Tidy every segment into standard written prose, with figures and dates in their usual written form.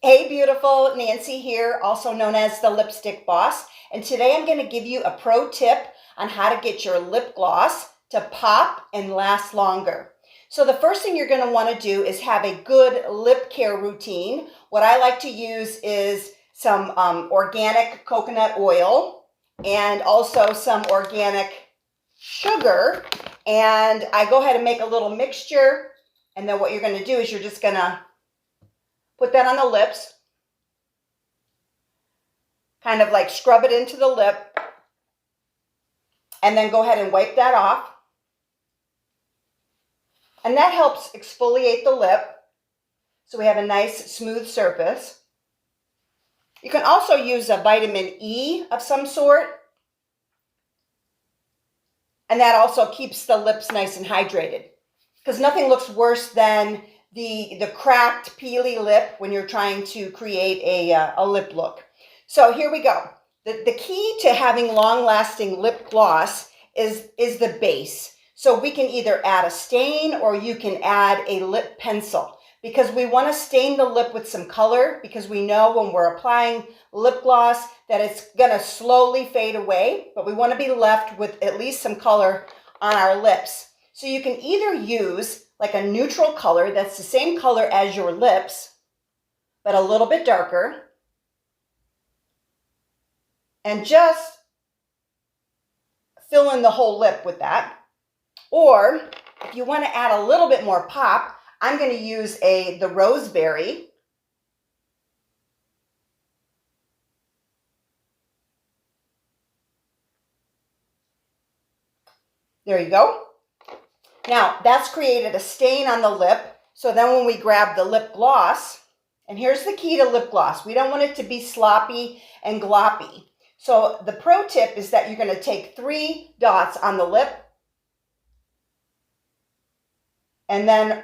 Hey beautiful, Nancy here, also known as the Lipstick Boss, and today I'm going to give you a pro tip on how to get your lip gloss to pop and last longer. So the first thing you're going to want to do is have a good lip care routine. What I like to use is some organic coconut oil and also some organic sugar, and I go ahead and make a little mixture, and then what you're going to do is you're just going to put that on the lips, kind of like scrub it into the lip, and then go ahead and wipe that off. And that helps exfoliate the lip so we have a nice smooth surface. You can also use a vitamin E of some sort, and that also keeps the lips nice and hydrated, because nothing looks worse than the cracked, peely lip when you're trying to create a lip look. So here we go. The key to having long-lasting lip gloss is the base. So we can either add a stain or you can add a lip pencil, because we want to stain the lip with some color, because we know when we're applying lip gloss that it's going to slowly fade away, but we want to be left with at least some color on our lips. So you can either use like a neutral color that's the same color as your lips, but a little bit darker, and just fill in the whole lip with that. Or if you want to add a little bit more pop, I'm going to use the Roseberry. There you go. Now, that's created a stain on the lip, so then when we grab the lip gloss, and here's the key to lip gloss, we don't want it to be sloppy and gloppy. So the pro tip is that you're going to take 3 dots on the lip, and then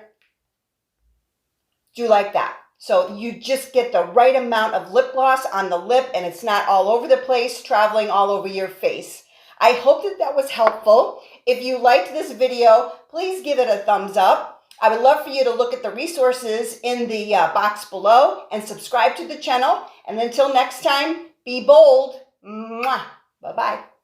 do like that. So you just get the right amount of lip gloss on the lip, and it's not all over the place, traveling all over your face. I hope that was helpful. If you liked this video, please give it a thumbs up. I would love for you to look at the resources in the box below and subscribe to the channel. And until next time, be bold. Mwah. Bye-bye.